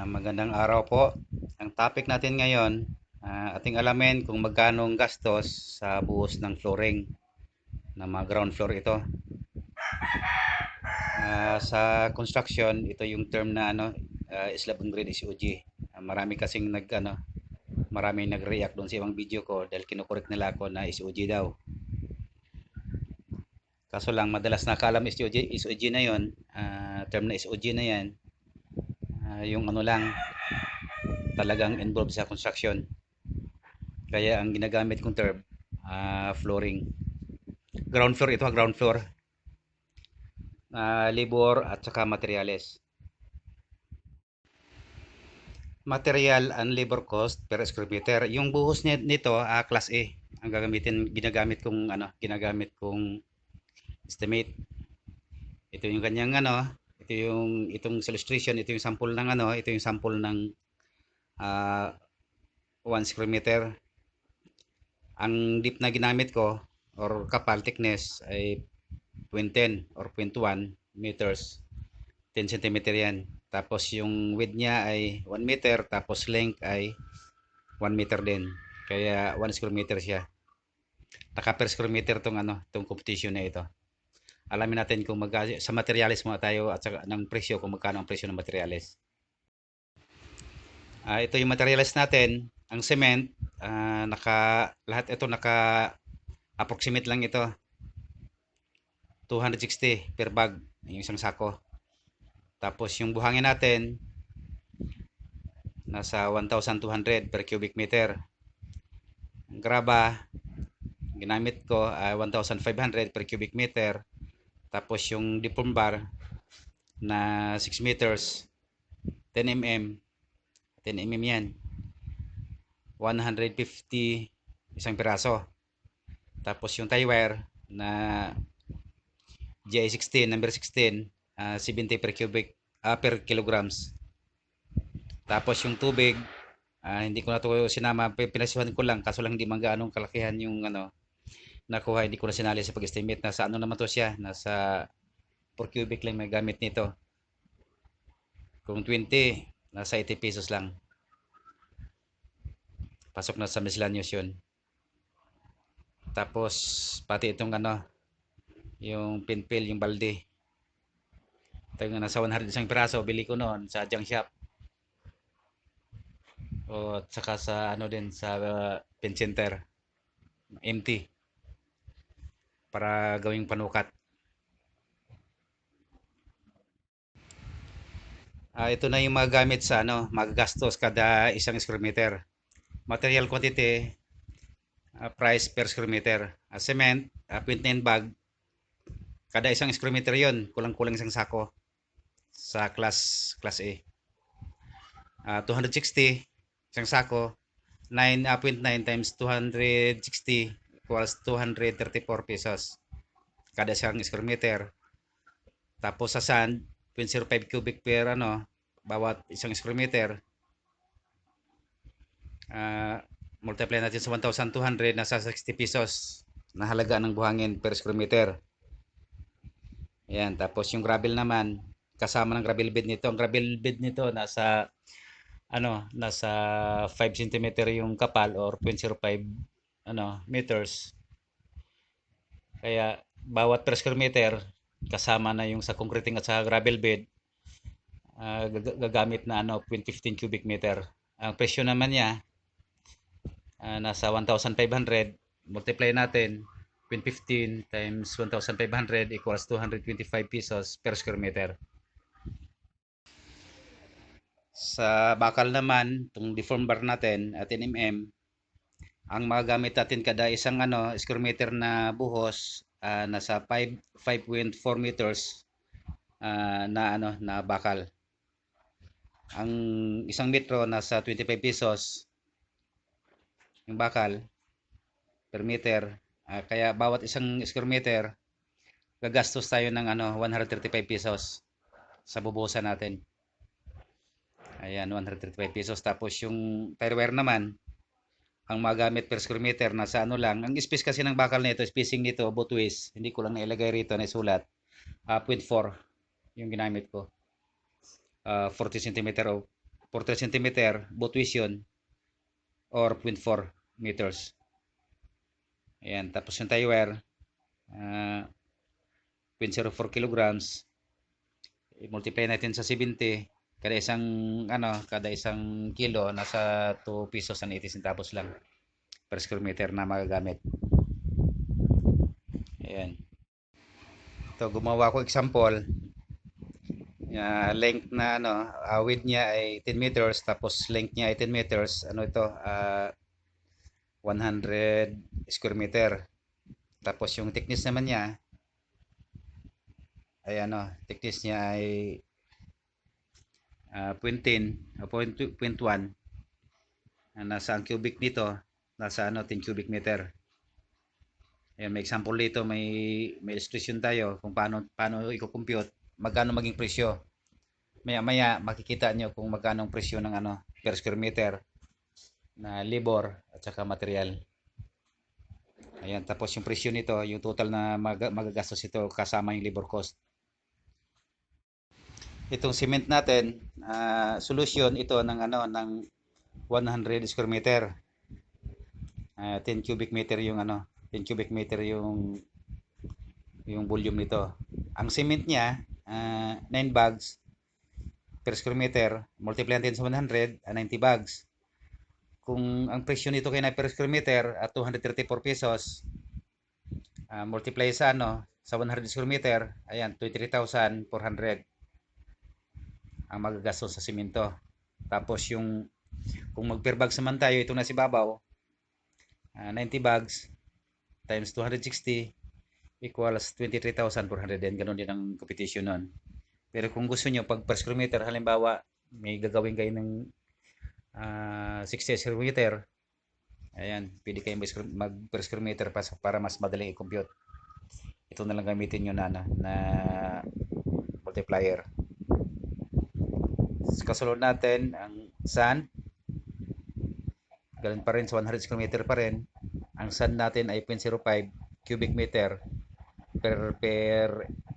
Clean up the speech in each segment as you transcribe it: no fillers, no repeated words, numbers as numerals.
Magandang araw po. Ang topic natin ngayon, ating alamin kung magkano ang gastos sa buhos ng flooring na mga ground floor ito. Sa construction, ito yung term na slab on grade SOG. Marami kasing marami nag-react doon sa ibang video ko dahil kinukorek nila ako na SOG daw. Kaso lang madalas nakaalam SOG na yon, term na SOG na yan, yung lang talagang involved sa construction. Kaya ang ginagamit kong term, flooring. Ground floor ito, ground floor. Labor at saka materyales. Material and labor cost per square meter. Yung buhos nito, class A. Ang ginagamit kong estimate. Ito yung kanyang itong illustration, ito yung sample ng ito yung sample ng uh, 1 square meter. Ang deep na ginamit ko or kapal thickness ay 0.10 or 0.1 meters, 10 cm yan. Tapos yung width niya ay 1 meter, tapos length ay 1 meter din. Kaya 1 square meter siya. Taka per square meter tong competition na ito. Alamin natin kung sa materials muna tayo at saka ng presyo, kung magkano ang presyo ng materials. Ito yung materials natin. Ang cement, lahat ito approximate lang ito. 260 per bag, yung isang sako. Tapos yung buhangin natin, nasa 1,200 per cubic meter. Ang graba, ginamit ko 1,500 per cubic meter. Tapos yung deform bar na 6 meters, 10 mm, 10 mm yan. 150 isang piraso. Tapos yung tie wire na GI16, number 16, 70 per kilograms. Tapos yung tubig, hindi ko na to sinama, pinasuhan ko lang, kaso lang hindi man gaanong kalakihan yung nakuha, hindi ko na sinali sa pag-estimate. Nasa naman to siya, nasa 4 cubic lang may gamit nito. Kung 20, nasa 80 pesos lang. Pasok na sa miscellaneous yun. Tapos pati itong yung pinfill, yung balde. Ito yung nasa 100 isang piraso, bili ko noon sa junk shop. O at saka sa din sa pin center. Empty. Para gawing panukat. Ito na yung mga gamit sa magagastos kada isang square meter. Material quantity, price per square meter. Cement, 0.9 bag. Kada isang square meter yon, kulang-kulang isang sako sa class A. 260 isang sako, 9.9 times 260 equals 234 pesos kada isang square meter. Tapos sa sand, 0.05 cubic per bawat isang square meter. Multiply natin sa 1,200, nasa 60 pesos na halaga ng buhangin per square meter. Ayan, tapos yung gravel naman, kasama ng gravel bed nito. Ang gravel bed nito nasa 5 cm yung kapal or 0.05 meters. Kaya bawat per square meter kasama na yung sa concreting at sa gravel bed, gagamit na 0.15 cubic meter. Ang presyo naman niya nasa 1,500, multiply natin 0.15 times 1,500 equals 225 pesos per square meter. Sa bakal naman, itong deform bar natin at 10 mm, ang magagamit natin kada isang square meter na buhos, nasa 5.4 meters na bakal. Ang isang metro nasa 25 pesos yung bakal per meter. Kaya bawat isang square meter gagastos tayo ng 135 pesos sa bubuhusan natin. Ayan, 135 pesos. Tapos yung tire wire naman, ang magamit per square meter nasa lang. Ang space kasi ng bakal nito, spacing nito both ways. Hindi ko lang nailagay rito na isulat. 0.4 yung ginamit ko. 40 cm o for 3 centimeter, both vision or 0.4 meters. Ayan, tapos yung tie wire, 0.04 kilograms, i-multiply natin sa 70, kada isang kilo, nasa 2 pesos and 80 centavos lang per square meter na magagamit. Ayan. Ito, gumawa ko example. Length na width niya ay 10 meters, tapos length niya ay 10 meters. 100 square meter. Tapos yung thickness naman niya ay thickness niya ay 0.1. Nasa ang cubic nito, nasa 10 cubic meter. Ayan, may example dito, may illustration tayo kung paano i-compute magkano maging presyo. Maya makikita nyo kung magkano ang presyo ng per square meter na labor at saka material. Ayan, tapos yung presyo nito, yung total na magagastos ito kasama yung labor cost. Itong cement natin, solution ito ng 100 square meter. 10 cubic meter yung 10 cubic meter yung volume nito. Ang cement niya, 9 bags per square meter, multiply natin sa 100, 90 bags. Kung ang presyo nito kay na per square meter at 234 pesos, multiply sa sa 100 square meter, ayan, 23,400 ang magagastos sa simento. Tapos kung mag per bag naman tayo, ito na si babaw, 90 bags times 260 equals 23,400 din. Ganun din ang competition nun. Pero kung gusto nyo, pag per square meter, halimbawa, may gagawin kayo ng 60 square meter, ayan, pwede kayo mag per square meter para mas madaling i-compute. Ito na lang gamitin nyo na multiplier. Kasunod natin, ang sand. Galing pa rin sa 100 square meter pa rin. Ang sand natin ay 0.05 cubic meter per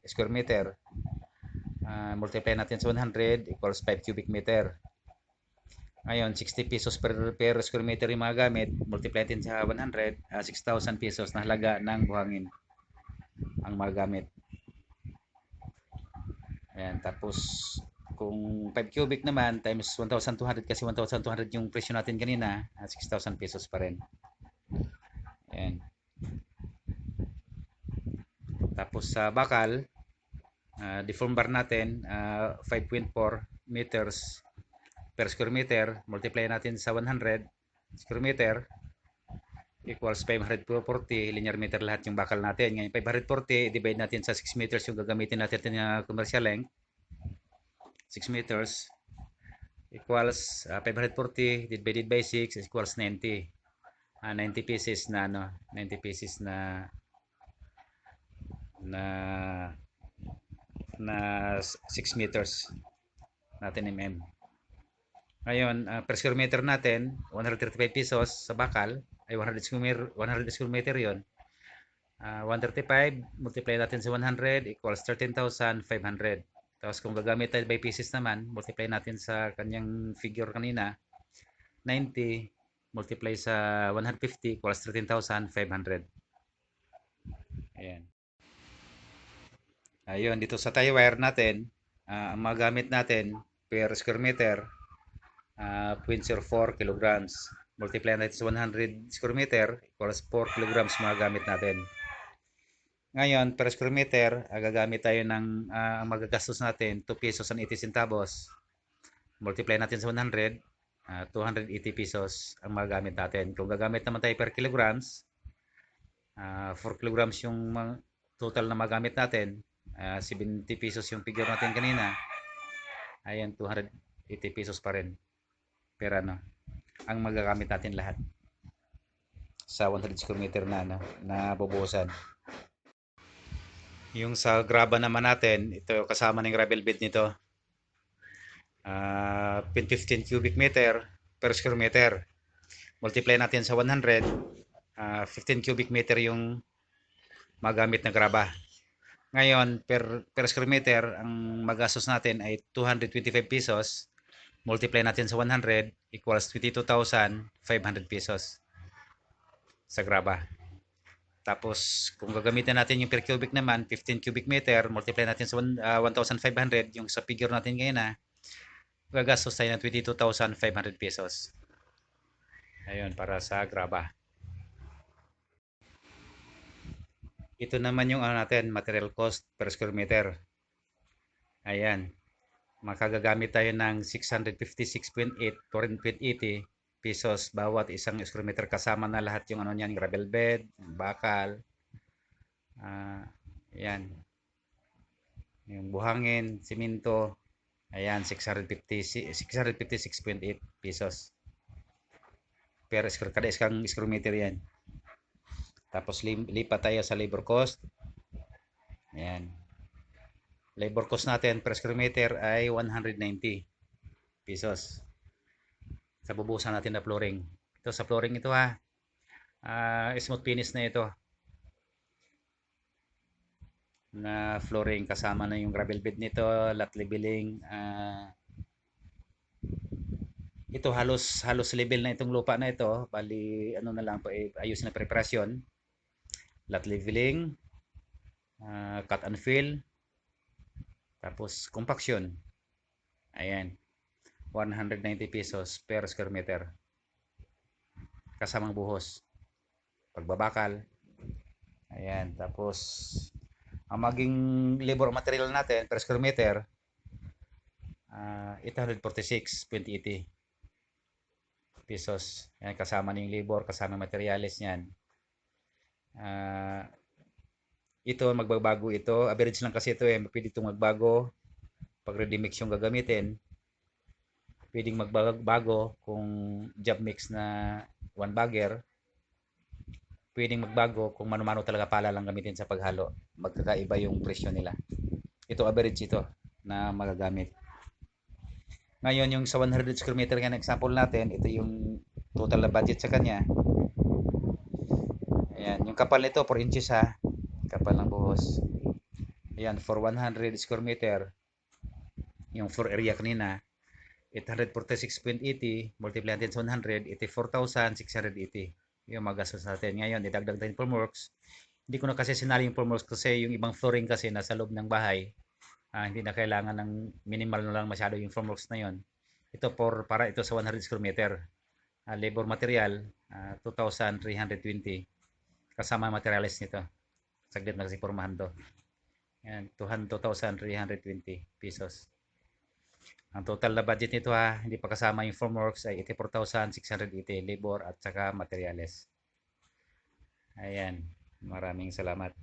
square meter. Multiply natin sa 100 equals 5 cubic meter. Ngayon, 60 pesos per square meter yung mga gamit. Multiply natin sa 100, 6,000 pesos na halaga ng buhangin ang mga gamit. Ayan, tapos kung 5 cubic naman times 1,200, kasi 1,200 yung presyo natin kanina, 6,000 pesos pa rin. Ayan. Tapos sa bakal, deform bar natin, 5.4 meters per square meter, multiply natin sa 100 square meter equals 540 linear meter lahat yung bakal natin. Ngayon 540 divide natin sa 6 meters yung gagamitin natin na commercial length. 6 meters equals 540 divided by 6 equals 90. 90 pieces na 90 pieces na 6 meters natin mm. Ngayon, per square meter natin, 135 pesos sa bakal, ay 100 square meter yun. 135, multiply natin sa 100, equals 13,500. Tapos kung gagamit tayo by pieces naman, multiply natin sa kanyang figure kanina, 90, multiply sa 150, equals 13,500. Ayan. Ayun, dito sa tie wire natin, ang magamit natin per square meter, 0.04 kilograms. Multiply natin sa 100 square meter, equals 4 kilograms magagamit natin. Ngayon, per square meter, gagamit tayo ng magagastos natin, 2 pesos and 80 centavos. Multiply natin sa 100, 280 pesos ang magagamit natin. Kung gagamit naman tayo per kilograms, 4 kilograms yung total na magamit natin, 70 pesos yung figure natin kanina. Ayan, 280 pesos pa rin. Pero ang magagamit natin lahat sa 100 square meter na bubuhusan. Yung sa graba naman natin, ito kasama ng gravel bed nito. 15 cubic meter per square meter. Multiply natin sa 100, 15 cubic meter yung magamit na graba. Ngayon, per square meter, ang magastos natin ay 225 pesos. multiply natin sa 100 equals 22,500 pesos sa graba. Tapos, kung gagamitin natin yung per cubic naman, 15 cubic meter, multiply natin sa 1,500, yung sa figure natin ngayon na, gagastos tayo ng 22,500 pesos. Ayun, para sa graba. Ito naman yung natin, material cost per square meter. Ayan, makagagamit tayo ng 656.8, 480 pesos bawat isang square meter, kasama na lahat yung niyan, gravel bed, bakal, ayan, yung buhangin, simento, ayan, 656.8 pesos per square, kada isang square meter yan. Tapos lipat tayo sa labor cost. Ayan, labor cost natin per square meter ay 190 pesos sa bubusan natin na flooring. Ito sa flooring ito ha, smooth finish na ito na flooring, kasama na yung gravel bed nito, lot leveling. Ito halos level na itong lupa na ito, bali ano na lang po, ayusin na preparasyon, lot leveling, cut and fill, tapos compaction. Ayan, 190 pesos per square meter kasamang buhos, pagbabakal. Ayan, tapos ang maging labor material natin per square meter, 846.80 pesos. Ayan, kasama na yung labor, kasama materials niyan. Ito magbabago ito, average lang kasi ito pwede itong magbago pag ready mix yung gagamitin. Pwedeng magbago kung job mix na one bagger, pwedeng magbago kung mano-mano talaga pala lang gamitin sa paghalo, magkakaiba yung presyo nila. Ito average ito na magagamit. Ngayon yung sa 100 square meter nga na example natin, ito yung total na budget sa kanya. Ayan, yung kapal nito 4 inches ha, kapal ng buhos. Ayan, for 100 square meter, yung floor area kanina, 846.80 multiply natin sa 100, 84,680 yung magastos natin. Ngayon, idagdag natin formworks. Hindi ko na kasi sinali yung formworks kasi yung ibang flooring kasi nasa loob ng bahay. Hindi na kailangan ng minimal na lang masyado yung formworks na yon. Ito para ito sa 100 square meter. Labor material, 2,320. Kasama materials nito. Saglit na kasi formahan to. Yan, 2,320 pesos. Ang total na budget nito hindi pa kasama yung formworks, ay 84,680 labor at saka materials. Ayan, maraming salamat.